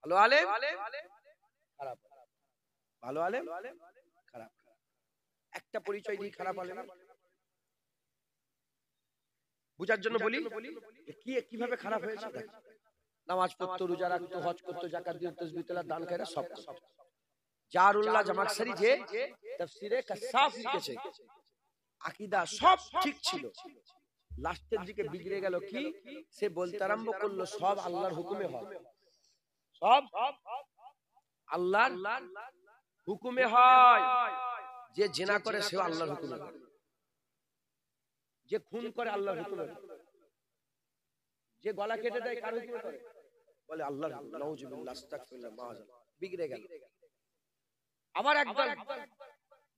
ভালো আলেম খারাপ, ভালো আলেম খারাপ। একটা পরিচয় দিয়ে খারাপ আলেম বুঝার জন্য বলি কিভাবে খারাপ হয়েছে। নামাজ পড়তো, রোজা রাখতো, হজ করতো, যাকাত দিত, তাসবিহ তেলাওয়াত, দান খায়রাত সব করতো। জারুল্লাহ জামাখশরী যে তাফসীরে কাশাফ লিখেছে, আকীদা সব ঠিক ছিল, লাস্টের দিকে বিগড়ে গেল কি? সে বলতে আরম্ভ করলো সব আল্লাহর হুকুমে হয়, সব আল্লাহর হুকুমে হয়। যে জিনা করে সে আল্লাহর হুকুমে হয়, যে খুন করে আল্লাহর হুকুমে হয়, যে গলা কেটে দেয় কার হুকুমে করে? বলে আল্লাহর হুকুমে। নাউজুবিল্লাহ, আস্তাগফিরুল্লাহ, মাআযাল্লাহ, বিগড়ে গেল। আবার একদল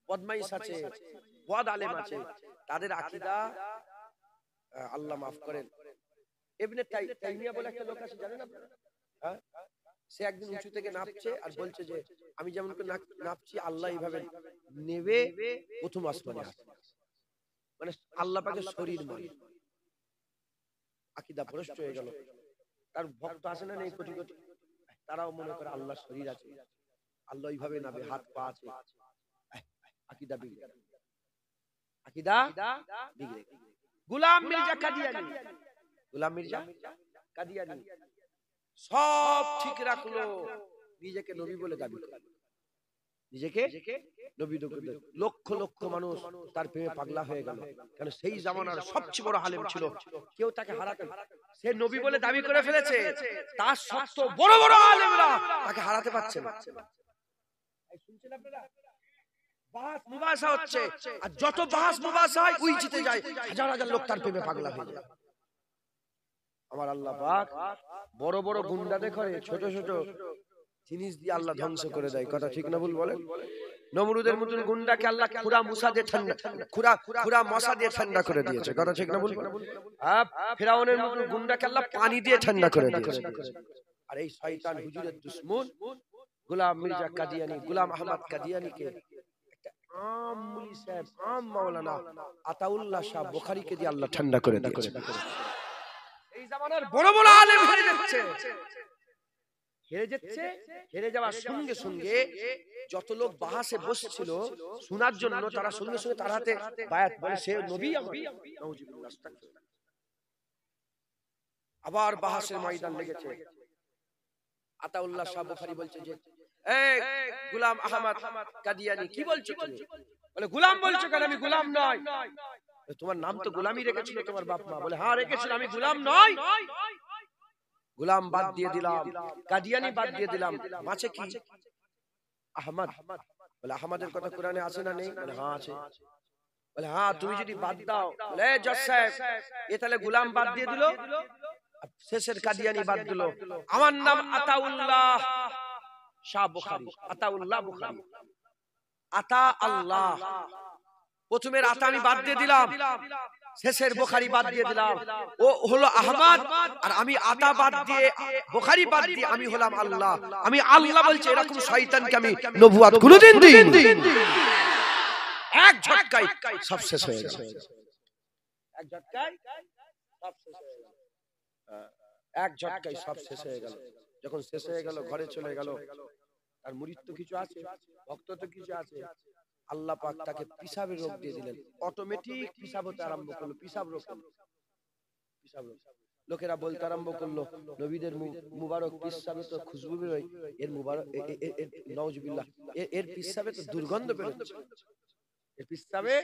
বদমাইশ আছে, বদ আলেম আছে, তাদের আকীদা আল্লাহ মাফ করেন, ইবনে তাইমিয়া বলে একটা লোক আছে, জানেন আপনারা? হ্যাঁ, সে একদিন উঁচু থেকে নাপছে আর বলছে যে আমি যেমন করে নাপছি আল্লাহ এইভাবে নেবে প্রথম আসমানে আসে, মানে আল্লাহ পাকের শরীর মানে। আকীদা ভ্রষ্ট হয়ে গেল। তার ভক্ত আছে না নেই কোটি কোটি, তারাও মনে করে আল্লাহর শরীর আছে, আল্লাহ এইভাবে নাবে, হাত পা আছে। আকীদা বিগড়ে গেল, আকীদা বিগড়ে গেল। গোলাম মির্জা কাদিয়ানী, গোলাম মির্জা কাদিয়ানী সব ঠিক রাখলো, নিজেকে নবী বলে দাবি করে, নিজেকে নবী বলে। লক্ষ লক্ষ মানুষ তার প্রেমে পাগলা হয়ে গেল, কারণ সেই জামানার সবচেয়ে বড় আলেম ছিল, কেউ তাকে হারাতে, সে নবী বলে দাবি করে ফেলেছে, তার সত্ত্বেও বড় বড় আলেমরা তাকে হারাতে পারছে না। শুনছেন আপনারা? বাস মুবাসা হচ্ছে, আর যত বাস মুবাসা হয় ওই জিতে যায়, হাজার হাজার লোক তার প্রেমে পাগলা হয়ে যায়। আমার আল্লাহ পাক বড় বড় গুন্ডাদের করে ছোট ছোট জিনিস দিয়ে আল্লাহ ধ্বংস করে দেয়, কথা ঠিক না ভুল বলেন? নমরুদের মতন গুন্ডাকে আল্লাহ খুরা মুসা দিয়ে ঠান্ডা, খুরা মশা দিয়ে ঠান্ডা করে দিয়েছে, কথা ঠিক না ভুল? ফিরাউনের মতন গুন্ডাকে আল্লাহ পানি দিয়ে ঠান্ডা করে দিয়েছে। আর এই শয়তান হুজুরের দুশমন গোলাম মির্জা কাদিয়ানী, গোলাম আহমদ কাদিয়ানীকে একটা আম মুলি সাহেব, আম মাওলানা আতাউল্লাহ শাহ বুখারীকে দিয়ে আল্লাহ ঠান্ডা করে দিয়েছে। এই জামানার বড় বড় আলেম হেরে যাচ্ছে, হেরে যাচ্ছে। হেরে যাওয়ার সঙ্গে সঙ্গে যত লোক বাহাসে বসছিল শোনার জন্য, তারা সঙ্গে সঙ্গে তার হাতে বায়াত, বলে সে নবী আমার। নাউজুবিল্লাহ, আস্তাগফিরুল্লাহ। আবার বাহাসের ময়দান লেগেছে। আতাউল্লাহ শাহ বুখারী বলছে যে এই গোলাম আহমদ কাদিয়ানী কি বলছো তুমি? বলে গোলাম বলছো কেন? আমি গোলাম নই। তোমার নাম তো গোলামই রেখেছিল তোমার বাপ মা। বলে হ্যাঁ রেখেছিল, আমি গোলাম নই। গোলাম বাদ দিয়ে দিলাম, কাদিয়ানী বাদ দিয়ে দিলাম, মাঝে কি আহমদ। বলে আহমদের কথা কোরআনে আছে না নেই? বলে হ্যাঁ আছে। বলে হ্যাঁ তুমি যদি বাদ দাও, বলে জজ সাহেব এ তাহলে গোলাম বাদ দিয়ে দিল, শেষের কাদিয়ানী বাদ দিল। আমার নাম আতাউল্লাহ শাহ বুখারী, আতাউল্লাহ বুখারী, আতা আল্লাহ। প্রথমের আতা আমি বাদ দিয়ে দিলাম, শেষের বুখারী বাদ দিয়ে দিলাম। ও হলো আহমদ, আর আমি আতা বাদ দিয়ে বুখারী বাদ দিয়ে আমি হলাম আল্লাহ। আমি আল্লাহ বলছি, এরকম শয়তানকে আমি নবুয়ত কোনোদিন দিইনি। এক ঝটকায় সব শেষ হয়ে গেল, এক ঝটকায় সব শেষ হয়ে গেল, এক ঝটকায় সব শেষ হয়ে গেল। যখন শেষ হয়ে গেল, ঘরে চলে গেল। তার মুরিদ তো কিছু আছে, ভক্ত তো কিছু আছে। আল্লাহ পাক তাকে পিসাবের রোগ দিয়ে দিলেন, অটোমেটিক পিসাব হতে আরম্ভ করলো। পিসাব রোগ, পিসাব রোগ। লোকেরা বলতে আরম্ভ করলো নবীদের মুবারক পিসাবে তো খুশবু বেরোয়, এর মুবারক নাউজুবিল্লাহ, এর পিসাবে তো দুর্গন্ধ বেরোচ্ছে, এর পিসাবে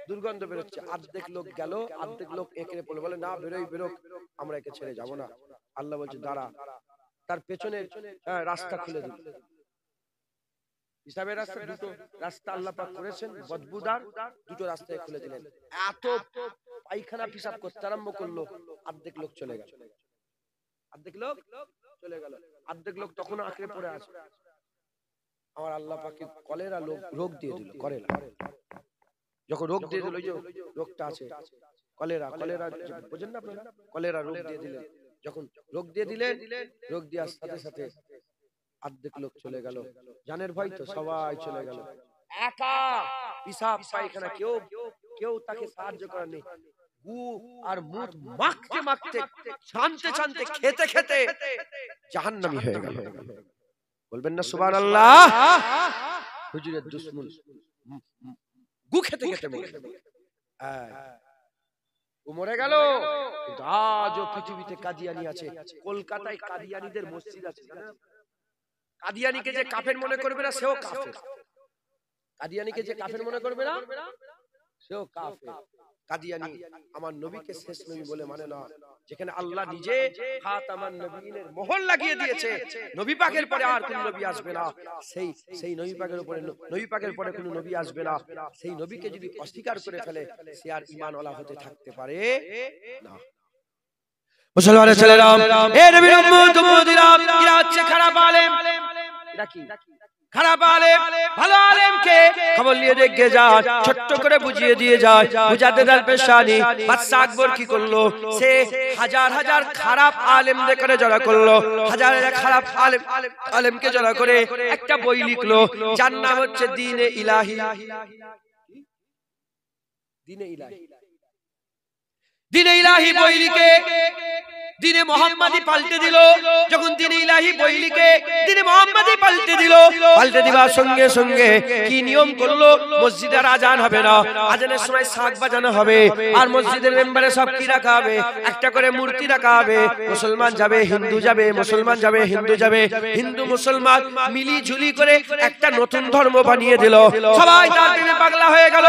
দুর্গন্ধ বেরোচ্ছে। অর্ধেক লোক গেল, অর্ধেক লোক একরে পড়লো, বলে না বেরোই, বেরোক, আমরা একে ছেড়ে যাবো না। আল্লাহ বলছে দাঁড়া, তার পেছনের রাস্তা খুলে দিল। হিসাবের রাস্তা, দুটো রাস্তা আল্লাহ পাক করেছেন বদবুদার, দুটো রাস্তায় খুলে দিলেন। এত পায়খানা পিসাব করতে আরম্ভ করলো, অর্ধেক লোক চলে গেল, অর্ধেক লোক চলে গেল, অর্ধেক লোক তখন আঁকড়ে পড়ে আছে। আমার আল্লাহ পাকে কলেরা রোগ দিয়ে দিল। কলেরা যখন রোগ দিয়ে দিল, ওই যে রোগটা আছে কলেরা, কলেরা বোঝেন না আপনারা? কলেরা রোগ দিয়ে দিলেন। যখন রোগ দিয়ে দিলেন, রোগ দেওয়ার সাথে সাথে অর্ধেক লোক চলে গেল। জানের ভয় তো সবাই চলে গেল, একা পিসাব পায়খানা, কেউ তাকে সাহায্য করেনি। গু আর মুত মাখতে মাখতে ছানতে ছানতে খেতে খেতে জাহান্নামী হয়ে গেল। বলবেন না সুবহানাল্লাহ? হুজুরের দুশমন গু খেতে খেতে মরে গেল। কিন্তু আজও পৃথিবীতে কাদিয়ানি আছে। কলকাতায় কাদিয়ানিদের মসজিদ আছে। কাদিয়ানিকে যে কাফের মনে করবে না সেও কাফের। কাদিয়ানিকে যে কাফের মনে করবে না সেও কাফের। কাদিয়ানি আমার নবীকে শেষ নবী বলে মানে না। যেখানে আল্লাহ নিজে খাতামান নবীনের মোহর লাগিয়ে দিয়েছে, নবী পাকের পরে আর কোন নবী আসবে না, সেই নবী পাকের উপরে নবী পাকের পরে কোন নবী আসবে না, সেই নবীকে যদি অস্বীকার করে ফেলে সে আর ঈমানওয়ালা হতে থাকতে পারে না। মুসলমানের ছেলেরা, এ নবীর উম্মত উম্মতিরা, এরা হচ্ছে খারাপ আলেম। এরা কি খারাপ আলেম? ভালো আলেমকে খবর নিয়ে দেখে যায়, ছোট্ট করে বুঝিয়ে দিয়ে যায়। মুজাদ্দিদ আল পেশানি বাদশা আকবর কি করলো? সে হাজার হাজার খারাপ আলেমদের করে জড়া করলো, হাজার হাজার খারাপ আলেমকে জড়া করে একটা বই লিখলো, যার নাম হচ্ছে দ্বীনে ইলাহি। দ্বীনে ইলাহি, দ্বীনে ইলাহি বই লিখে দ্বীনে মুহাম্মাদি পাল্টে দিল। যখন দ্বীনে ইলাহি বই লিখে দ্বীনে মুহাম্মাদি পাল্টে দিল, পাল্টে দিবার সঙ্গে সঙ্গে কি নিয়ম করলো? মসজিদের আজান হবে না, আজানের সময় শাঁখ বাজানো হবে, আর মসজিদের মেম্বারে সব কি রাখা হবে? একটা করে মূর্তি রাখা হবে। মুসলমান যাবে, হিন্দু যাবে, মুসলমান যাবে, হিন্দু যাবে, হিন্দু মুসলমান মিলি ঝুলি করে একটা নতুন ধর্ম বানিয়ে দিল। সবাই তার প্রেমে পাগলা হয়ে গেল।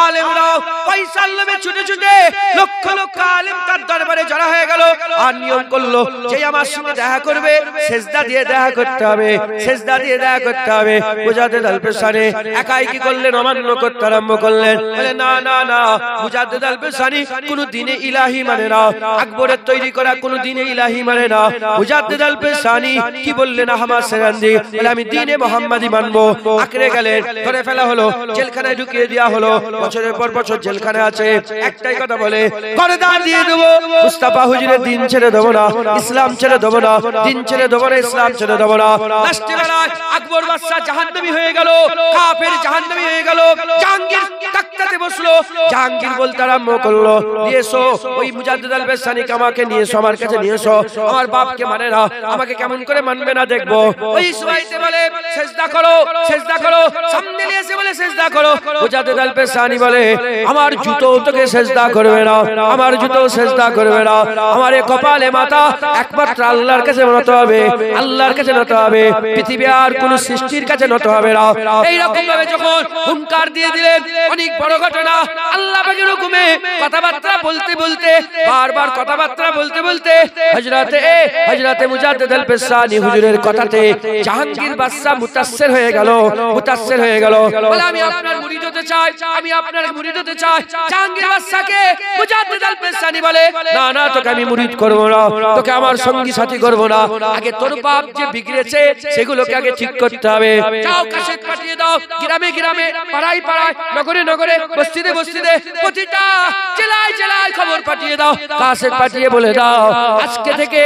আলেমরাও পয়সার লোভে ছুটে ছুটে লক্ষ লক্ষ আলেম তার দরবারে জড়া হয়ে গেল। আর নিয়ম করলো, যে আমার সঙ্গে দেখা করবে সেজদা দিয়ে দেখা করতে হবে, সেজদা দিয়ে দেখা করতে হবে। মুজাদ্দিদ আল পেশানি একাই কি করলেন? অমান্য করতে আরম্ভ করলেন। বলে না না না, মুজাদ্দিদ আল পেশানি কোন দ্বীনে ইলাহি মানে না, আকবরের তৈরি করা কোন দ্বীনে ইলাহি মানে না। মুজাদ্দিদ আল পেশানি কি বললেন? আহমদ সেরান্দি বলে আমি দ্বীনে মুহাম্মাদি মানবো। আঁকড়ে গেলেন, ধরে ফেলা হলো, জেলখানায় ঢুকিয়ে দেওয়া হলো। বছরের পর বছর জেলখানায় আছে, একটাই কথা বলে, গর্দান দিয়ে দেবো, মুস্তাফা হুজুরের দিন ছেড়ে দেবো না, ইসলাম ছেড়ে দেবো না, দিন ছেড়ে দেবো না, ইসলাম ছেড়ে দেবো না। লাস্টে বেলায় আকবর বাদশা জাহান্নামী হয়ে গেল, কাফের জাহান্নামী হয়ে গেল। জাহাঙ্গীর তাকতাতে বসলো, জাহাঙ্গীর বলতে আরম্ভ করলো, নিয়ে এসো ওই মুজাদ্দিদ আল পেশানিকে, আমাকে নিয়ে এসো, আমার কাছে নিয়ে এসো। আমার বাপকে মানে না, আমাকে কেমন করে মানবে না দেখবো। ওই সুবাইতে বলে সেজদা করো, সেজদা করো, সামনে নিয়ে এসে বলে সেজদা করো। মুজাদ্দিদ আল পেশানি বলে আমার জুতো তোকে সেজদা করবে না, আমার জুতো সেজদা করবে না, আমার এই কপালে মাথা একমাত্র আল্লাহর কাছে নত হবে, আল্লাহর কাছে নত হবে, পৃথিবী আর কোন সৃষ্টির কাছে নত হবে না। এইরকম ভাবে যখন হুঙ্কার দিয়ে দিলেন, অনেক বড় ঘটনা। আল্লাহ পাকের হুকুমে কথাবার্তা বলতে বলতে, বারবার কথাবার্তা বলতে বলতে হযরতে মুজাদ্দিদ আল পেশানি হুজুরের কথাতে জাহাঙ্গীর বাদশা মুতাসসির হয়ে গেল, মুতাসসির হয়ে গেল। বলে আমি আপনার মুরিদ হতে চাই, আমি আপনার মুরিদ হতে চাই। জাহাঙ্গীর বাদশাকে মুজাদ্দিদ আল পেশানি বলে না না, তোকে আমি মুরিদ করব না, তোকে আমার সঙ্গী সাথী করব না, আগে তোর বাপ যে বিগড়েছে সেগুলোকে আগে ঠিক করতে হবে। যাও কাসেট পাঠিয়ে দাও, গ্রামে গ্রামে, পাড়ায় পাড়ায়, নগরে নগরে, বস্তিতে বস্তিতে, প্রতিটা জেলায় জেলায় খবর পাঠিয়ে দাও, কাসেট পাঠিয়ে বলে দাও আজকে থেকে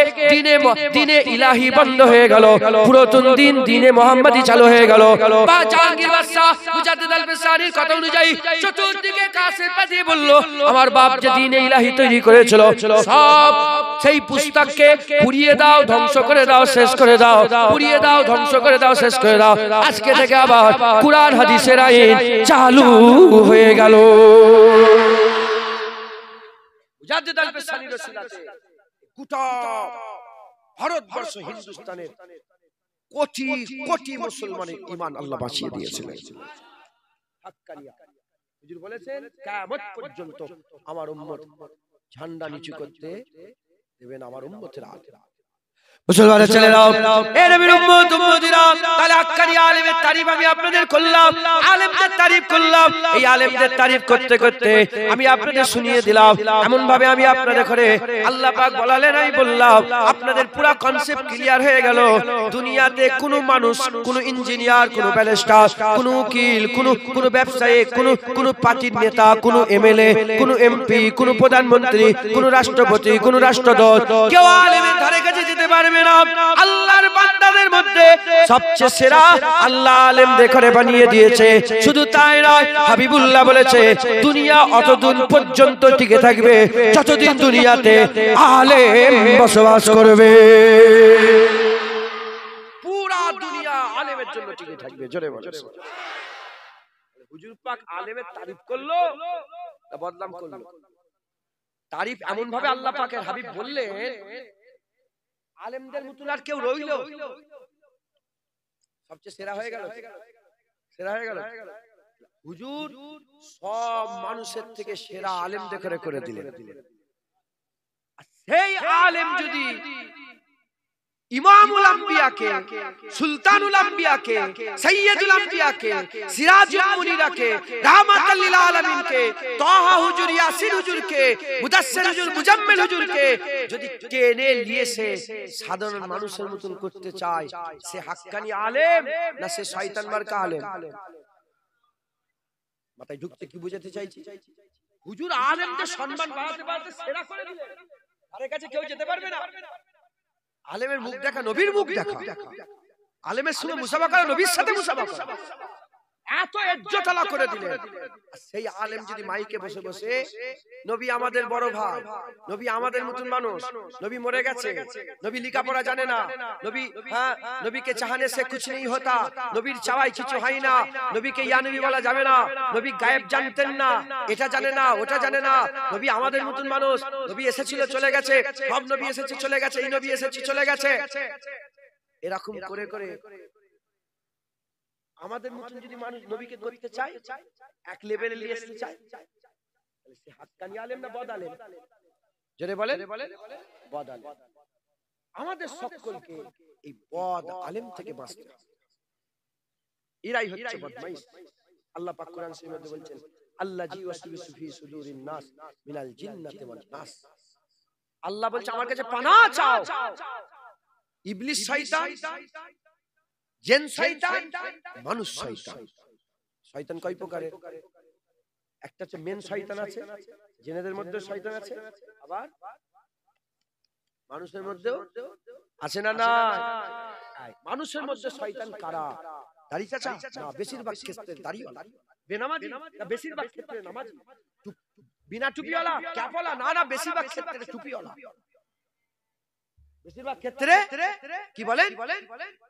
দ্বীনে ইলাহি বন্ধ হয়ে গেল, পুরাতন দ্বীনে মুহাম্মাদি চালু হয়ে গেল। বা জাহাঙ্গীর বাদশা মুজাদ্দিদ আল পেশানির কথা অনুযায়ী চতুর্দিকে কাসেট পাঠিয়ে বলল, আমার বাপ যে দ্বীনে ইলাহি তৈরি করেছিল সব সেই পুস্তককে পুড়িয়ে দাও, ধ্বংস করে দাও, শেষ করে দাও, পুড়িয়ে দাও, ধ্বংস করে দাও, শেষ করে দাও। আজকে থেকে আবার কুরআন হাদিসের আইন চালু হয়ে গেল। মুজাদ্দিদ আল পেশানির রসিলাতে গোটা ভারতবর্ষ, হিন্দুস্তানের কোটি কোটি মুসলমানের ঈমান আল্লাহ বাঁচিয়ে দিয়েছিলেন। হাক্কানিয়া হুজুর বলেছেন কিয়ামত পর্যন্ত আমার উম্মত ঝান্ডা নিচু করতে দেবেন আমার উম্মতের হাতে। মুসলমানের ছেলেরা, এ নবীর উম্মত উম্মতিরা, তাহলে হাক্কানি আলেমের তারিফ আমি আপনাদের করলাম, আলেমদের তারিফ করলাম। এই আলেমদের তারিফ করতে করতে আমি আপনাদের শুনিয়ে দিলাম, এমন ভাবে আমি আপনাদের করে আল্লাহ পাক বলালেন, আমি বললাম আপনাদের পুরো কনসেপ্ট ক্লিয়ার হয়ে গেল। দুনিয়াতে কোনো মানুষ, কোনো ইঞ্জিনিয়ার, কোনো ব্যারিস্টার, কোনো উকিল, কোনো ব্যবসায়ী, কোনো পার্টির নেতা, কোনো এমএলএ, কোনো এমপি, কোনো প্রধানমন্ত্রী, কোনো রাষ্ট্রপতি, কোনো রাষ্ট্রদূত কেউ আলেমের ধারে কাছে যেতে পারবে না। আল্লাহর বান্দাদের মধ্যে সবচেয়ে সেরা আল্লাহ আলেমদের ঘরে বানিয়ে দিয়েছে। শুধু তাই নয়, হাবিবুল্লাহ বলেছে দুনিয়া অতদিন পর্যন্ত টিকে থাকবে যতদিন দুনিয়াতে আলেম বসবাস করবে। পুরা দুনিয়া আলেমের জন্য টিকে থাকবে। জোরে বলো। হুজুর পাক আলেমের তারিফ করলো না বদনাম করলো? তারিফ এমন ভাবে আল্লাহ পাকের হাবিব বললেন, আলেমদের মতন আর কেউ রইল? সবচেয়ে সেরা হয়ে গেল, সেরা হয়ে গেল। হুজুর সব মানুষের থেকে সেরা আলেমদের করে দিলেন। সেই আলেম যদি ইমামুল আম্বিয়াকে, সুলতানুল আম্বিয়াকে, সাইয়্যিদুল আম্বিয়াকে, সিরাজুল মুনিরাকে, রাহমাতাল লিল আলামিনকে, তাহা হুজুর, ইয়াসিন হুজুরকে, মুদাসসির হুজুর, মুজাম্মিল হুজুরকে যদি টেনে নিয়েছে সাধারণ মানুষের মতন করতে চায়, সে হাক্কানি আলেম না সে শয়তান মার্কা আলেম? মাথায় ঢুকতে কি বুঝাতে চাইছি? হুজুর আলেমদের সম্মান বাড়াতে বাড়াতে সেরা করে দিলেন, আরে কাছে কেউ যেতে পারবে না। আলেমের মুখ দেখা, নবীর মুখ দেখা, আলেমের সঙ্গে মুসাফা করা, নবীর সাথে মুসাফা করা, এত ইজ্জত আলা করে দিলেন। সেই আলেম যদি মাইকে বসে বসে নবী আমাদের বড় ভাই, নবী আমাদের মতন মানুষ, নবী মরে গেছে, নবী লেখাপড়া জানে না, নবী নবীকে চাহানে সে কুছ নেই হতা, নবীর চাওয়াই কিছু হয় না, নবীকে ইয়া নবী বলা যাবে না, নবী গায়েব জানতেন না, এটা জানে না, ওটা জানে না, নবী আমাদের মতন মানুষ, নবী এসেছিল চলে গেছে, সব নবী এসেছে চলে গেছে, এই নবী এসেছে চলে গেছে, এরকম করে করে আমাদের মতন যদি মানুষ নবীকে করতে চায়, এক লেভেলে নিয়ে আসতে চায়, তাহলে সে হাক্কানি আলেম না বদ আলেম? জোরে বলেন, বদ আলেম। আমাদের সকলকে এই বদ আলেম থেকে বাঁচতে হবে। এরাই হচ্ছে বদমাইশ। আল্লাহ পাক কোরআন শরীফে বলছেন, আল্লাযী ওয়াসওয়াসু ফি সুদুরিন নাস মিনাল জিন্নাতি ওয়ান নাস। আল্লাহ বলছে আমার কাছে পানাহ চাও। ইবলিস শয়তান, জিন শয়তান, মানুষ শয়তান। শয়তান কয় প্রকারের? একটা হচ্ছে মেন শয়তান আছে, জিনেদের মধ্যে শয়তান আছে, আবার মানুষের মধ্যেও আছে না? না, মানুষের মধ্যে শয়তান কারা? দাড়ি চাচা না, বেশিরভাগ ক্ষেত্রে দাড়িওয়ালা। বেনামাজি না, বেশিরভাগ ক্ষেত্রে নামাজি। বিনা টুপিওয়ালা, ক্যাপওয়ালা না, না বেশিরভাগ ক্ষেত্রে টুপিওয়ালা। বেশিরভাগ ক্ষেত্রে কি বলেন?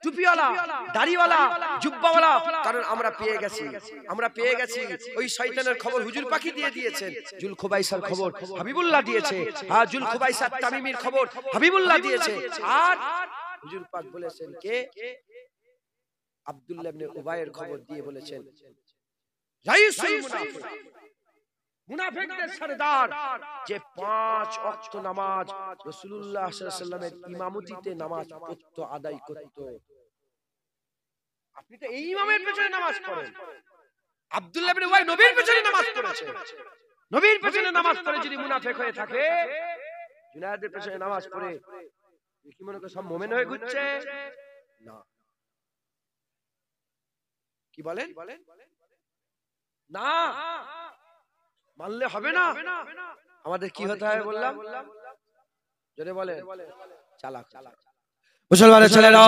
টুপিওয়ালা, দাড়িওয়ালা, জুব্বাওয়ালা। কারণ আমরা পেয়ে গেছি ওই শয়তানের খবর হুজুর পাকি দিয়ে দিয়েছেন। জুলখুবাইসার খবর হাবিবুল্লাহ দিয়েছে, হ্যাঁ জুলখুবাইসার তামিমির খবর হাবিবুল্লাহ দিয়েছে। আর হুজুর পাক বলেছেন কে? আব্দুল্লাহ ইবনে উবাইয়ের খবর দিয়ে বলেছেন রাইসুল মুনাফিক, মুনাফিকদের সরদার, যে 5 ওয়াক্ত নামাজ রাসূলুল্লাহ সাল্লাল্লাহু আলাইহি ওয়াসাল্লামের ইমামতিতে নামাজ পড়তো, আদায় করত। আপনি তো এই ইমামের পেছনে নামাজ পড়েন। আব্দুল্লাহ ইবনে উবাই নবীর পেছনে নামাজ পড়েছে। নবীর পেছনে নামাজ পড়ে যদি মুনাফিক হয়ে থাকে, জুনায়েদের পেছনে নামাজ পড়ে কি মনে করে সব মুমিন হয়ে ঘুরছে? না। কি বলেন? না, মানলে হবে না। আমাদের কি হতে হবে বললাম? জোরে বলেন, চালাক। মুসলমানের ছেলেরা,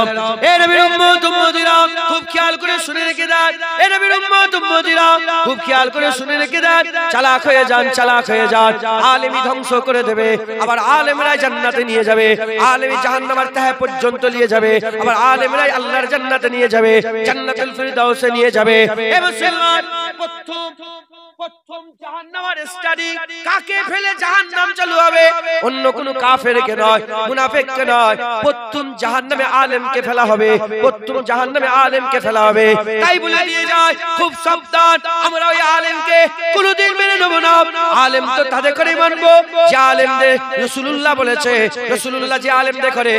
এ নবীর উম্মত উম্মতিরা খুব খেয়াল করে শুনে রেখে দেন। এ নবীর উম্মত উম্মতিরা খুব খেয়াল করে শুনে রেখে দেন। চালাক হয়ে যান, চালাক হয়ে যান, আলেমই ধ্বংস করে দেবে। আবার আলেমরাই জান্নাতে নিয়ে যাবে, আলেমই জাহান্নামের তহে পর্যন্ত নিয়ে যাবে। আবার আলেমরাই আল্লাহর জান্নাতে নিয়ে যাবে, জান্নাতুল ফিরদাউসে নিয়ে যাবে। এ মুসলমান, প্রথম জাহান্নামের স্টাডি কাকে ফেলে জাহান্নাম চালু হবে? অন্য কোন কাফেরকে নয়, মুনাফিককে নয়, প্রথম জাহান্নামে আলেমকে ফেলা হবে, প্রথম জাহান্নামে আলেমকে ফেলা হবে। তাই বলে দিয়ে যায় খুব সাবধান, আমরা ওই আলেমকে কোনোদিন মেনে নেব না। আলেম তো তাদের করে মানবো যে আলেমদের রাসূলুল্লাহ বলেছে, রাসূলুল্লাহ যে আলেমদের করে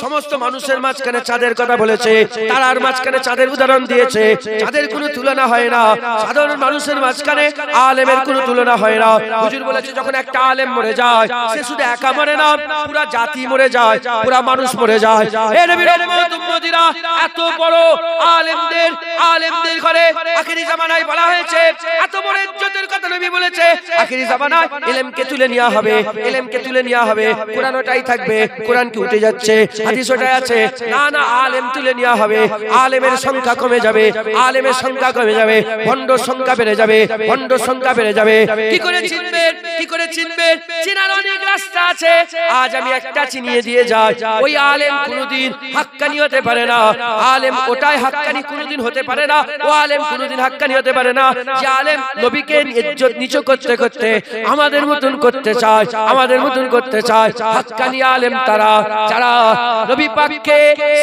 সমস্ত মানুষের মাঝখানে চাঁদের কথা বলেছে, তারার মাঝখানে চাঁদের উদাহরণ দিয়েছে, চাঁদের কোনো তুলনা হয় না। সাধারণ মানুষের মাঝখানে আলেমের কোনো তুলনা হয় না। হুজুর বলেছে যখন একটা আলেম মরে যায় সে শুধু একা মরে না, পুরো জাতি মরে যায়, পুরো মানুষ মরে যায়। এ নবীর উম্মত উম্মতিরা, এত বড় আলেমদের ঘরে আখিরি জামানায় বলা হয়েছে, এত বড় ইজ্জতের কথা নবী বলেছে, আখিরি জামানায় ইলমকে তুলে নেওয়া হবে, ইলমকে তুলে নেওয়া হবে, কোরআন ওটাই থাকবে, কোরআন কি উঠে যাচ্ছে, হাদিস ওটাই আছে, না না, আলেম তুলে নেওয়া হবে, আলেমের সংখ্যা কমে যাবে, আলেমের সংখ্যা কমে যাবে, ভণ্ডর সংখ্যা বেড়ে যাবে, ভণ্ডর সংখ্যা বেড়ে যাবে। কি করে চিনবেন, কি করে চিনবেন? চেনার অনেক রাস্তা আছে। আজ আমি একটা চিনিয়ে দিয়ে যাই, ওই আলেম কোনোদিন হাক্কানি হতে পারে না, আলেম ওটাই হাক্কানি কোনোদিন হতে পারে না, ও আলেম কোনোদিন হাক্কানি হতে পারে না যে আলেম নবীকে ইজ্জত নিচু করতে করতে আমাদের মতন করতে চায়, আমাদের মতন করতে চায়। হাক্কানি আলেম তারা যারা নবী পাককে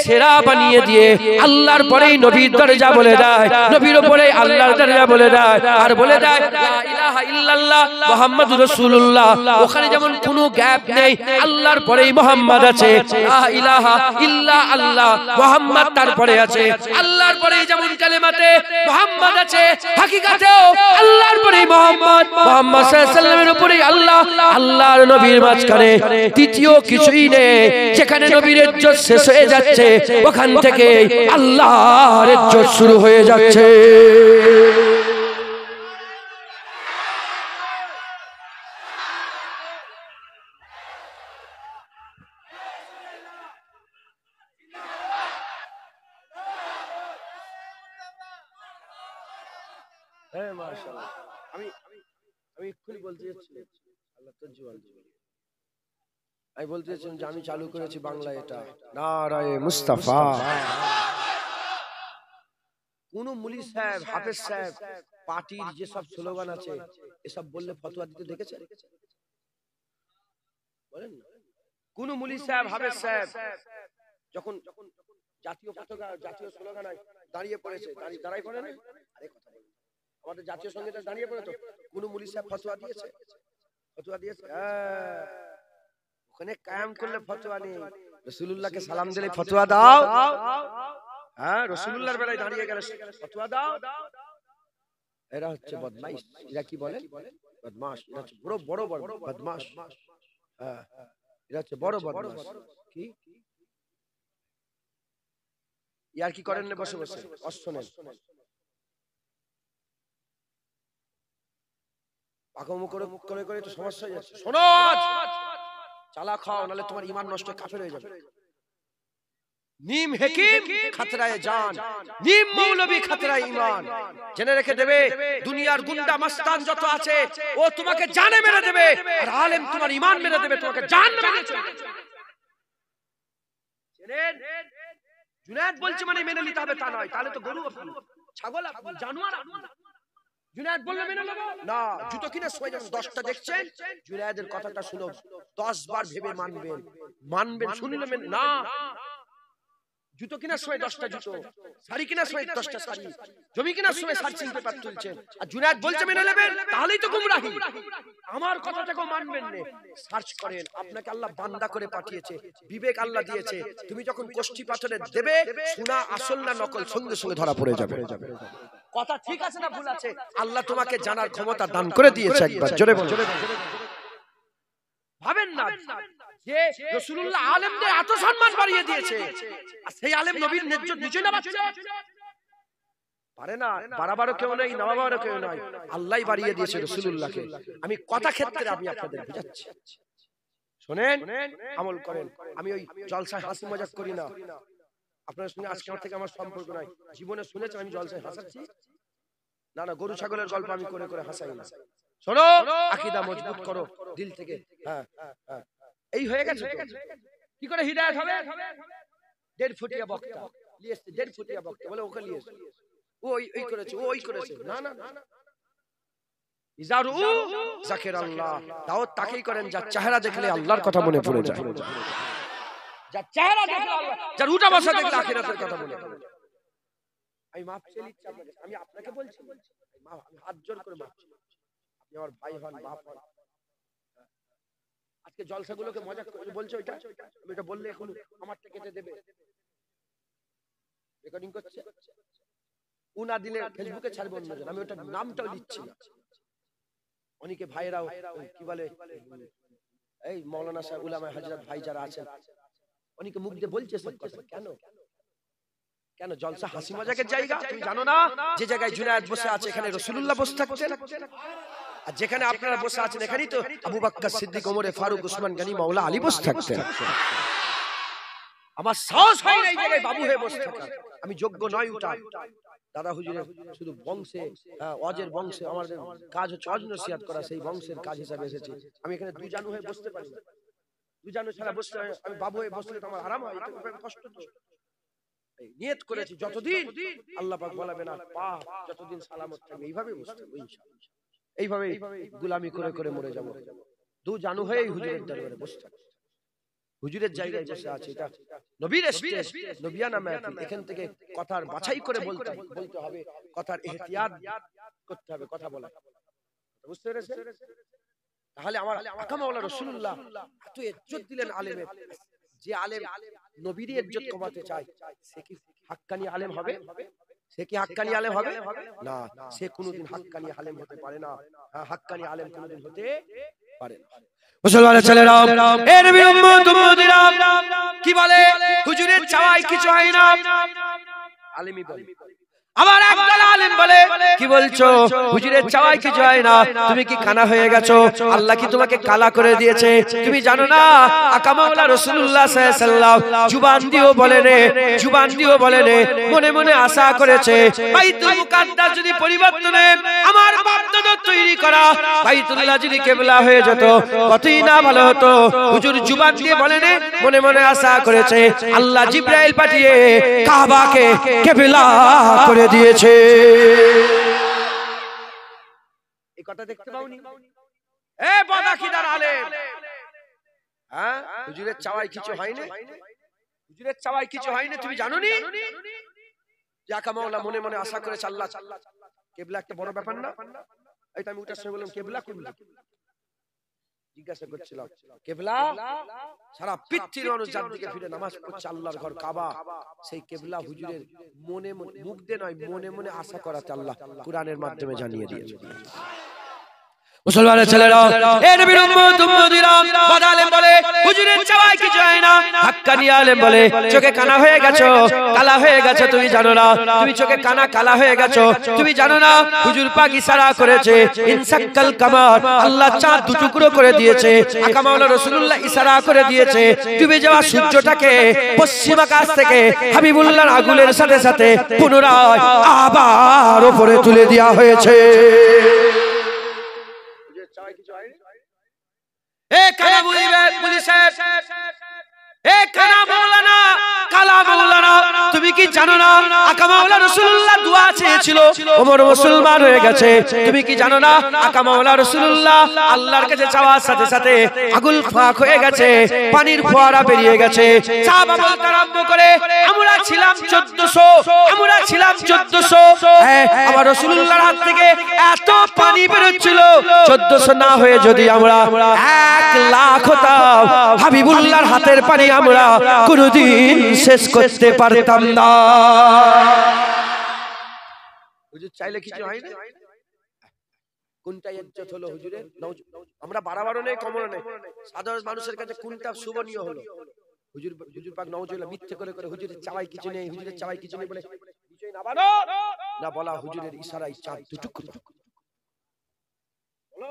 সেরা বানিয়ে দিয়ে আল্লাহর পরেই নবীর দরজা বলে দেয়, নবীর উপরেই আল্লাহর দরজা বলে দেয়, আর বলে দেয় লা ইলাহা ইল্লাল্লাহ মুহাম্মাদুর রাসূলুল্লাহ। ওখানে যেমন কোনো গ্যাপ নেই, আল্লাহর পরেই মুহাম্মদ আছে, লা ইলাহা ইল্লা আল্লাহ মুহাম্মদ তারপরে আছে, আল্লাহর পরেই যেমন কালেমাতে মুহাম্মদ আছে, হাকিকাতেও আল্লাহর পরেই মুহাম্মদ, মুহাম্মদ সাল্লাল্লাহু আলাইহি ওয়াসাল্লামের উপরেই আল্লাহ, আল্লাহর নবীর মাঝখানে তৃতীয় কিছুই নেই। যেখানে নবীর ইজ্জত শেষ হয়ে যাচ্ছে ওখান থেকে আল্লাহর ইজ্জত শুরু হয়ে যাচ্ছে। হ্যাঁ মাশাআল্লাহ, আমি আমি এক্ষুনি বলতে যাচ্ছি, আল্লাহ তো জীবন দিবেন। আমি বলতে চাচ্ছি যে আমি চালু করেছি বাংলা, এটা নারায়ে মুস্তাফা। কোন মুলি সাহেব, হাফেজ সাহেব পার্টির যেসব স্লোগান আছে এসব বললে ফতোয়া দিতে দেখেছেন? বলেন না। কোন মুলি সাহেব, হাফেজ সাহেব যখন জাতীয় পতাকা, জাতীয় স্লোগান দাঁড়িয়ে পড়েছে, দাঁড়াই পড়ে না, আরে কথা বলুন, আমাদের জাতীয় সঙ্গীতটা দাঁড়িয়ে পড়ে তো, কোন মুলি সাহেব ফতোয়া দিয়েছে? ফতোয়া দিয়েছে? ওখানে কায়াম করলে ফতোয়া নেই, রাসূলুল্লাহকে সালাম দিলে ফতোয়া দাও, হ্যাঁ রাসূলুল্লাহর বেলায় দাঁড়িয়ে গেলে ফতোয়া দাও। এরা হচ্ছে বদমাইশ, এরা কি বলে? বদমাশ, এরা হচ্ছে বড় বড় বদমাশ, হ্যাঁ এরা হচ্ছে বড় বদমাশ। কি ইয়ার কি করেন না বসে বসে অশ্বনেন পাকমো করে করে তো সমস্যা হয়ে যাচ্ছে। শোনো, চালা খাও, নাহলে তোমার ঈমান নষ্ট, কাফের হয়ে যাবে। নিম হেকিম খতরায়ে জান, নিম মৌলবী খতরায়ে ঈমান। জেনে রেখে দেবে, দুনিয়ার গুন্ডা মাস্তান যত আছে ও তোমাকে জানে মেরে দেবে, আর আলেম তোমার ঈমান মেরে দেবে, তোমাকে জান মেরে দেবে। জেনেন, জুনায়েদ বলছে মানে মেনে নিতে হবে তা নয়, তাহলে তো গরু ছাগল জানোয়ার। জুনায়েদ বললে মেনে নেব না, জুতো কিনে সয়ে যান, 10টা দেখছেন, জুনায়েদের কথাটা শুনো, 10 বার ভেবে মানবেন, মানবেন, শুনলে না। জুতো কিনার সময় 10টা জুতো, শাড়ি কিনার সময় 10টা শাড়ি, জমি কিনার সময় সার্চিং পেপার তুলছেন, আর জুনায়েদ বলছে মেনে নেবেন, তাহলেই তো গুমরাহি। আমার কথাটাকে মানবেন না, সার্চ করেন, আপনাকে আল্লাহ বান্দা করে পাঠিয়েছে, বিবেক আল্লাহ দিয়েছে, তুমি যখন কোষ্ঠী পাথরে দেবে, শোনা আসল না নকল সঙ্গে সঙ্গে ধরা পড়ে যাবে। কথা ঠিক আছে না ভুল আছে, আল্লাহ তোমাকে জানার ক্ষমতা দান করে দিয়েছে, একবার জোরে বলুন। ভাবেন না যে রাসূলুল্লাহ আলেমদের এত সম্মান বাড়িয়ে দিয়েছে, আর সেই আলেম নবীর ন্যায্য নিজে না বাঁচতে পারে না, বাড়াবারও কেউ নাই, নামাবারও কেউ নাই, আল্লাহই বাড়িয়ে দিয়েছে রাসূলুল্লাহকে। আমি কথা ক্ষেত্রে আমি আপনাদের বুঝাচ্ছি, শুনেন, আমল করেন। আমি ওই জলসায় হাসি মজাক করি না, আপনারা শুনে আজকে আমার থেকে আমার সম্পর্ক নাই, জীবনে শুনেছেন আমি জলসায় হাসাচ্ছি? না না, গরু ছাগলের গল্প আমি করে করে হাসাই না। শোনো, আকীদা মজবুত করো দিল থেকে। হ্যাঁ হ্যাঁ, এই হয়ে গেছে। কি করে হিদায়াত হবে? 1.5 ফুটিয়া বক্তা লিয়েছে, 1.5 ফুটিয়া বক্তা বলে ওকে লিয়েছে, ও ওই করেছে, ও ওই করেছে, না না না, ইজারু যাকিরাল্লাহ, দাওয়াত তাকেই করেন যার চেহারা দেখলে আল্লাহর কথা মনে পড়ে যায়, যার চেহারা দেখলে আল্লাহ, যার উঠা বসা দেখলে আখিরাতের কথা মনে পড়ে যায়। আমি মাফ চেয়ে নিচ্ছি আপনাকে, আমি আপনাকে বলছি, আমি হাত জোর করে মাফ চাই, আপনি আমার ভাই হন, বাপ হন। আজকে জলসাগুলোকে মজা করে বলছো, এটা আমি এটা বললে এখন আমার থেকে কেটে দেবে, রেকর্ডিং করছে। উনা দিলে ফেসবুকে ছাড়বো অন্যজন, আমি ওটার নামটাও লিখছি না। অনেকে ভাইরাও কি বলে এই মৌলানা সাহেব উলামা হযরত ভাই যারা আছেন অনেকে মুখ দিয়ে বলছে সব কথা। কেন কেন জলসা হাসি মজাকের জায়গা? তুমি জানো না যে জায়গায় জুনায়েদ বসে আছে এখানে রাসূলুল্লাহ বসে থাকতেন, আর যেখানে আপনারা বসে আছেন এখানেই তো আবু বকর সিদ্দিক, ওমর ফারুক, উসমান গনি, মাওলা আলী বসে থাকতেন। আমার সাহস হয় না এই জায়গায় বাবু হয়ে বসে থাকার। আমি যোগ্য নয় ওটা। দাদা হুজুরের শুধু বংশে ওয়াজের বংশে আমাদের কাজ হচ্ছে ওয়াজ নসিহত করা, সেই বংশের কাজ হিসাবে এসেছি। আমি এখানে দুই জানু হয়ে বসতে পারি না। দুই জানু ছাড়া বসতে আমি বাবু হয়ে বসলে তো আমার আরাম হয়, এটা কষ্ট তো। নিয়ত করেছি যতদিন আল্লাহ পাক বলাবে না পাপ যতদিন সালামত থাকবে এইভাবে বসতে হবে ইনশাআল্লাহ। এইভাবে গোলামি করে করে মরে যাব। দু জানু হয়ে হুজুরের দরবারে বসে থাকবে, হুজুরের জায়গায় বসে আছে। এটা নবীর স্টেজ, নবিয়ানা মাহফিল। এখান থেকে কথার বাছাই করে বলতে হবে, কথার ইহতিয়াত করতে হবে কথা বলা। বুঝতে পেরেছেন? তাহলে আমার আকা মাওলানা রাসূলুল্লাহ এত ইজ্জত দিলেন আলেমের। যে আলেম নবীর ইজ্জত কমাতে চায় সে কি হাক্কানি আলেম হবে? সে কি হাক্কানি আলেম হবে? না, সে কোনোদিন হাক্কানি আলেম হতে পারে না। হাক্কানি আলেম কোনোদিন হতে পারে না। মুসলমানের ছেলেরা, এ নবীর উম্মত উম্মতিরা কি বলে? হুজুরের চাওয়ায় কিছু হয় না, আলেমই বলে। আবার একদল আলেম বলে কি বলছো হুজুরের চাওয়ায় কিছু হয় না, তুমি কি কানা হয়ে গেছো? আল্লাহ কি তোমাকে কালা করে দিয়েছে? তুমি জানো না আকা মাওলা রাসূলুল্লাহ সাল্লাল্লাহু আলাইহি ওয়াসাল্লাম জুবান দিয়েও বলেন, জুবান দিয়েও বলেন, মনে মনে আশা করেছে বাইতুল মুকাদ্দাস যদি পরিবর্তন হয়, আমার বাপ দাদা তৈরি করা বাইতুল্লাহ যদি কিবলা হয়ে যেত কতই না ভালো হতো। হুজুর জুবান দিয়ে বলেন, মনে মনে আশা করেছে, আল্লাহ জিবরাইল পাঠিয়ে কাবাকে কিবলা করে দিয়েছে। এই কথা দেখতে পাওনি? এ বদাখিদার আলেম, হ্যাঁ হুজুরের চাওয়ায় কিছু হয়নি, হুজুরের চাওয়ায় কিছু হয়নি। তুমি জানো নি যে আকা মাওলা মনে মনে আশা করেছে আল্লাহ কিবলা একটা বড় ব্যাপার না? এইটা আমি উঠার সময় বললাম কিবলা কোনটা? জিজ্ঞাসা করছিলাম কিবলা সারা পৃথিবীর মানুষ যার দিকে ফিরে নামাজ পড়ছে আল্লাহর ঘর কাবা, সেই কিবলা হুজুরের মনে মনে মুখ দিয়ে নয় মনে মনে আশা করাতে আল্লাহ কুরআনের মাধ্যমে জানিয়ে দিয়েছে। মুসলমানের ছেলেরা, এ নবীর উম্মত উম্মতিরা বদালেম বলে হুজুরের চাওয়ায় কিছু হয় না, হাক্কানি আলেম বলে চোখে কানা হয়ে গেছো, কালা হয়ে গেছো, তুমি জানো না? তুমি চোখে কানা কালা হয়ে গেছো, তুমি জানো না? হুজুর পাক ইশারা করেছে ইনসাক্কাল কামার, আল্লাহ চাঁদ দু টুকরো করে দিয়েছে। আকা মাওলা রাসূলুল্লাহ ইশারা করে দিয়েছে ডুবে যাওয়া সূর্যটাকে পশ্চিম আকাশ থেকে হাবিবুল্লাহর আগুনের সাথে সাথে পুনরায় আবার উপরে তুলে দেওয়া হয়েছে। তুমি কি জানো না আকা মাওলা রাসূলুল্লাহ দোয়া চেয়েছিল, ওমর মুসলমান হয়ে গেছে। তুমি কি জানো না আকা মাওলা রাসূলুল্লাহ আল্লাহর কাছে চাওয়ার সাথে সাথে আগুন ফাঁক হয়ে গেছে, পানির ফোয়ারা বেরিয়ে গেছে। সাহাবা বলতে আরম্ভ করে আমরা ছিলাম 1400, আমরা ছিলাম 1400। হ্যাঁ, আমার রাসূলুল্লাহর হাত থেকে এত পানি বেরোচ্ছিল 1400 না হয়ে যদি আমরা 1 লাখ হতাম, হাবিবুল্লাহর হাতের পানি আমরা কোনদিন শেষ করতে পারতাম না। হুজুর চাইলে কিছু হয় না। কোনটা ইজ্জত হলো হুজুরের? আমরা বাড়াবাড়ো নেই কমও নেই, সাধারণ মানুষের কাছে কোনটা শুভনীয় হলো? হুজুর হুজুর পাক নাউজুবিল্লাহ মিথ্যে করে করে হুজুরের চাওয়াই কিছু নেই, হুজুরের চাওয়াই কিছু নেই বলে কিছুই না বানো না বলা, হুজুরের ইশারায় চাঁদ দুটুকরো। বলো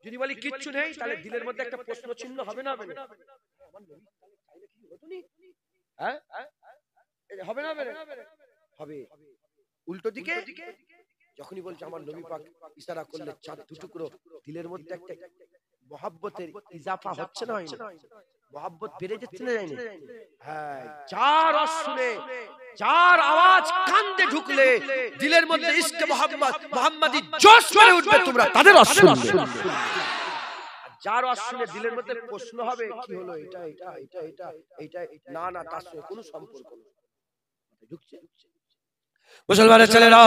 যদি বলি কিচ্ছু নেই তাহলে দিলের মধ্যে একটা প্রশ্ন চিহ্ন হবে না? হবে না? আমার নবী চাইলে কি হতো নি? হ্যাঁ হবে না? হবে। উল্টো দিকে যখনই বলছে আমার নবী পাক ইশারা করলে চাঁদ দুটুকরো, দিলের মধ্যে একটা মহব্বতের ইজাফা হচ্ছে না? হয় না? মহব্বত বেড়ে যাচ্ছে না? যায় না? হ্যাঁ, যার রস শুনে, যার আওয়াজ কান্দে ঢুকলে দিলের মধ্যে ইশকে মোহাম্মদ মোহাম্মদী জোশ করে উঠবে, তোমরা তাদের রস শুনবে। যার রস শুনে দিলের মধ্যে প্রশ্ন হবে কি হলো এটা এটা এটা এটা এটা না না, তার সঙ্গে কোনো সম্পর্ক নেই। ঢুকছে মুসলমানের ছেলেরা,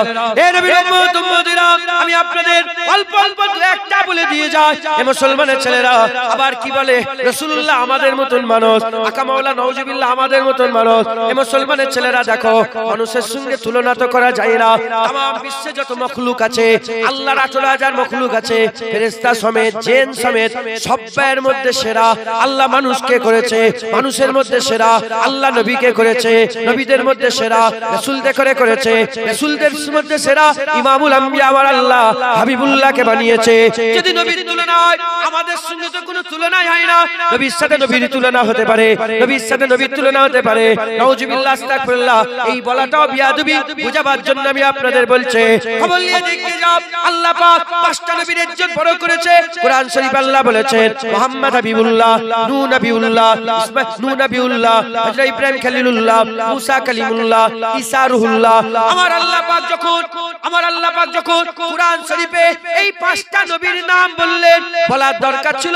এ নবীর উম্মত উম্মতিরা, আমি আপনাদের অল্প অল্প একটা বলে দিয়ে যাই। এ মুসলমানের ছেলেরা আবার কি বলে, রাসূলুল্লাহ আমাদের মতন মানুষ, আকা মাওলা নাউজুবিল্লাহ আমাদের মতন মানুষ। এ মুসলমানের ছেলেরা দেখো, মানুষের সঙ্গে তুলনা তো করা যায় না। तमाम বিশ্বে যত মখলুক আছে, আল্লাহর 18,000 মখলুক আছে, ফেরেশতা সমেত, জিন সমেত, সবের মধ্যে সেরা আল্লাহ মানুষকে করেছে। মানুষের মধ্যে সেরা আল্লাহ নবীকে করেছে। নবীদের মধ্যে সেরা রাসূলদের করেছে। রাসূলদের মধ্যে সেরা ইমামুল আম্বিয়া আমার আল্লাহ হাবিবুল্লাহকে বানিয়েছে। যদি নবীর তুলনা হয়, আমাদের সঙ্গে তো কোনো তুলনাই হয় না। নবীর সাথে নবীর তুলনা হতে পারে, নবীর সাথে নবীর তুলনা হতে পারে। নাউজুবিল্লাহ, আস্তাগফিরুল্লাহ। এই বলাটাও বিয়াদবি বুঝাবার জন্য আমি আপনাদের বলছি, খবর নিয়ে দেখে যাও। আল্লাহ পাক 5টা নবীর ইজ্জত বড় করেছে। কোরআন শরীফ আল্লাহ বলেছেন, মুহাম্মদ হাবিবুল্লাহ, নূহ নবিউল্লাহ, নূহ নবিউল্লাহ, হযরত ইব্রাহিম খলিলুল্লাহ, মুসা কালিমুল্লাহ, ঈসা রূহুল্লাহ। আমার আল্লাহ পাক যখন কুরআন শরীফে এই 5টা নবীর নাম বললেন, বলার দরকার ছিল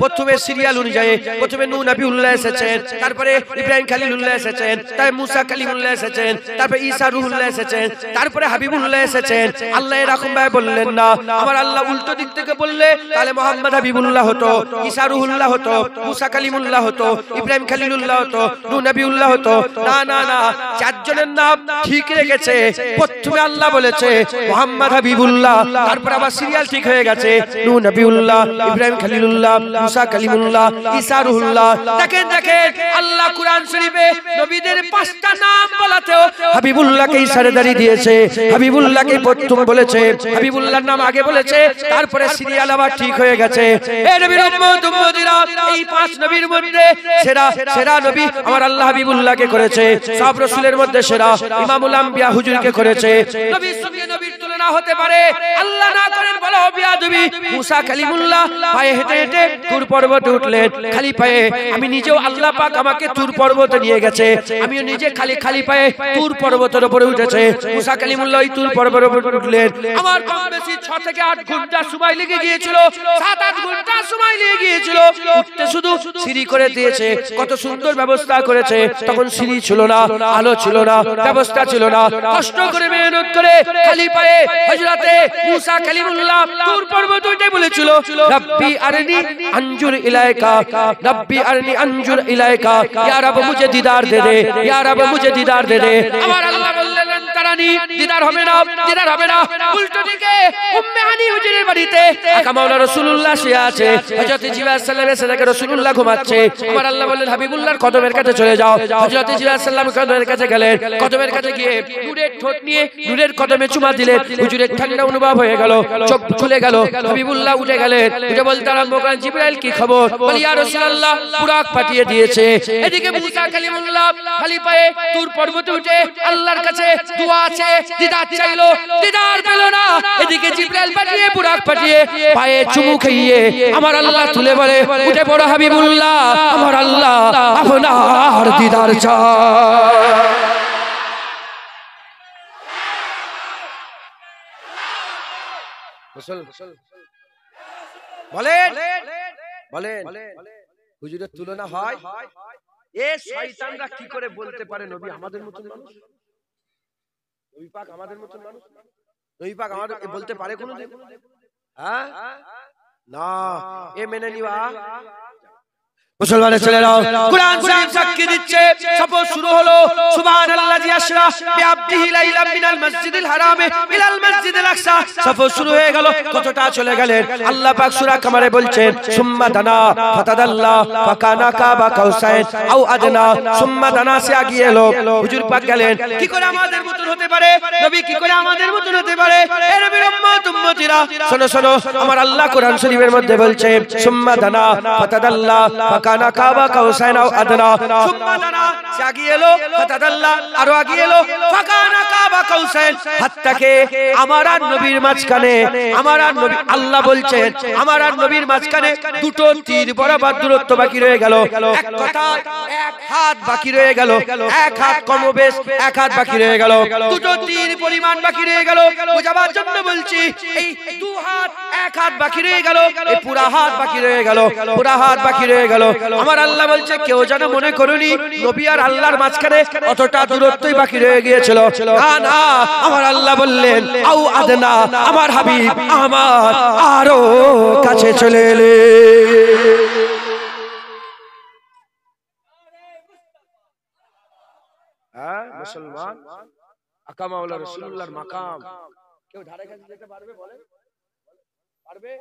প্রথমে সিরিয়াল অনুযায়ী। প্রথমে নূহ নবিউল্লাহ এসেছেন, তারপরে ইব্রাহিম খলিলুল্লাহ এসেছেন, তারপরে মুসা কালিমুল্লাহ এসেছেন, তারপরে ঈসা রূহুল্লাহ এসেছেন, তারপরে হাবিবুল্লাহ এসেছেন। আল্লাহ এরকম ভাবে বললেন না। আমার আল্লাহ উল্টো দিক থেকে বললে তাহলে মুহাম্মদ হাবিবুল্লাহ হতো, ঈসা রূহুল্লাহ হতো, মুসা কালিমুল্লাহ হতো, ইব্রাহিম খলিলুল্লাহ হতো, নূহ নবিউল্লাহ হতো। না না না, 4 জনের নাম ঠিক রেখেছে। প্রথমে আল্লাহ বলেছে মুহাম্মদ হাবিবুল্লাহ, তারপর আবার সিরিয়াল ঠিক হয়ে গেছে, নূহ নবিউল্লাহ, ইব্রাহিম খলিলুল্লাহ, মুসা কালিমুল্লাহ, ঈসা রূহুল্লাহ। দেখেন আল্লাহ কুরআন শরীফে নবীদের 5টা নাম বলাতেও হাবিবুল্লাহকে ইশারাদারি দিয়েছে। হাবিবুল্লাহকে প্রথম বলেছে, হাবিবুল্লাহর নাম আগে বলেছে, তারপরে সিরিয়াল আবার ঠিক হয়ে গেছে। এ নবীর উম্মত উম্মতিরা, এই 5 নবীর মধ্যে সেরা নবী আমার আল্লাহ হাবিবুল্লাহকে করেছে। সব রাসূলের মধ্যে সেরা ইমামুল আম্বিয়া হুজুরকে করেছে। নবীর সঙ্গে নবীর তুলনা হতে পারে, আল্লাহ না করেন বলো বিয়াদবি। মুসা কালিমুল্লাহ পায়ে হেঁটে হেঁটে তুর পর্বতে উঠলেন, খালি পায়ে। আমি নিজেও, আল্লাহ পাক আমাকে তুর পর্বতে নিয়ে গেছে, আমিও নিজে খালি পায়ে তুর পর্বতের উপরে উঠেছে। মুসা কালিমুল্লাহ ওই তুর পর্বতের উপরে উঠলেন। আমার কম বেশি 6 থেকে 8 ঘন্টা সময় লেগে গিয়েছিল, 7-8 ঘন্টা সময় লেগে গিয়েছিল। উঠতে শুধু সিঁড়ি করে দিয়েছে, কত সুন্দর ব্যবস্থা করেছে। তখন সিঁড়ি ছিল না, আলো ছিল না, ব্যবস্থা ছিল না। কষ্ট করে মেহনত করে খালি পায়ে হযরতে মুসা কালিমুল্লাহ তুর পর্বতে উঠে বলেছিল, রব্বি আরনি আনজুর ইলাইকা, রব্বি আরনি আনজুর ইলাইকা, ইয়া রব মুঝে দিদার দে দে, ইয়া রব মুঝে দিদার দে দে। আমার আল্লাহ বললেন, তারানি দিদার হবে না, দিদার হবে না। উল্টো দিকে উম্মে হানি হুজুরের বাড়িতে আকা মাওলা রাসূলুল্লাহ শুয়ে আছে, হযরত জিবরাইল সাল্লাল্লাহু আলাইহি ওয়াসাল্লাম রাসূলুল্লাহ ঘুমাচ্ছে। আমার আল্লাহ বললেন, হাবিবুল্লাহর কদমের কাছে চলে যাও। হযরত জিবরাইল সাল্লাল্লাহু আলাইহি ওয়াসাল্লাম কদমের কাছে গেলেন। কদমের কাছে গিয়ে নূরের ঠোঁট নিয়ে নূরের কদমে চুমা দিলেন। হুজুরের ঠান্ডা অনুভব হয়ে গেল, চোখ খুলে গেল। হাবিবুল্লাহ উঠে গেলেন, উঠে বলতে আরম্ভ করেন, জিবরাইল কি খবর? বলি, ইয়া রাসূলুল্লাহ বুরাক পাঠিয়ে দিয়েছে। এদিকে মুসা কালিমুল্লাহ খালি পায়ে তুর পর্বতে উঠে আল্লাহর কাছে দোয়া আছে, দিদার চাইলো, দিদার পেল না। এদিকে জিবরাইল পাঠিয়ে, বুরাক পাঠিয়ে পায়ে চুমু খেয়ে আমার আল্লাহ তুলে বলে, উঠে পড়ো হাবিবুল্লাহ, আমার আল্লাহ আপনার দিদার চায়। বলেন হুজুরের তুলনা হয়? এ শয়তানরা কি করে বলতে পারে নবী আমাদের মতন মানুষ? নবী পাক আমাদের মতন মানুষ? নবী পাক আমাদের বলতে পারে কোনদিন? হ্যাঁ না, এ মেনে নিবা। মুসলমানের ছেলেরা, কুরআন শরীফ সাক্ষী দিচ্ছে। সফর শুরু হলো, সুবহানাল্লাযী আশরা বিআবদিহি লাইলাম মিনাল মসজিদিল হারামে ইলাল মসজিদিল আকসা। সফর শুরু হয়ে গেল, কতটা চলে গেলেন। আল্লাহ পাক সূরা কামারে বলছেন, সুম্মা দানা ফাতাদাল্লা ফাকানা কাবা কাউসাইন আও আদনা। সুম্মা দানা সে আগিয়ে এলো। হুজুর পাক গেলেন। কি করে আমাদের মতন হতে পারে নবী? কি করে আমাদের মতন হতে পারে? এ নবীর উম্মত উম্মতিরা, শোনো শোনো, আমার আল্লাহ কোরআন শরীফের মধ্যে বলছে, সুম্মা দানা ফাতাদাল্লা কানা কাবা কাউসাইন আও আদনা। সুম্মা দানা সে আগিয়ে এলো, ফাতাদাল্লা আরো আগিয়ে এলো, ফাকানা কাবা কাউসাইন। হাতটাকে আমার আর নবীর মাঝখানে, আমার আর নবী, আল্লাহ বলছেন আমার আর নবীর মাঝখানে 2টো তীর বরাবর দূরত্ব বাকি রয়ে গেল। এক কথা, 1 হাত বাকি রয়ে গেল। 1 হাত কমবেশ 1 হাত বাকি রয়ে গেল। 2টো তীর পরিমাণ বাকি রয়ে গেল। বোঝাবার জন্য বলছি, এই 2 হাত 1 হাত বাকি রয়ে গেল, এই পুরা হাত বাকি রয়ে গেল, পুরা হাত বাকি রয়ে গেল। আমার আল্লাহ বলছে, কেউ যেন মনে করুনি নবী আর আল্লাহর মাঝখানে অতটা দূরত্বই বাকি রয়ে গিয়েছিল। না না, আমার আল্লাহ বললেন আও আদনা, আমার হাবিব আমার আরো কাছে চলে এলে। হ্যাঁ মুসলমান, আকা মাওলা রাসূলুল্লাহর মাকাম কেউ ধারে কাছে যেতে পারবে? বলেন পারবে?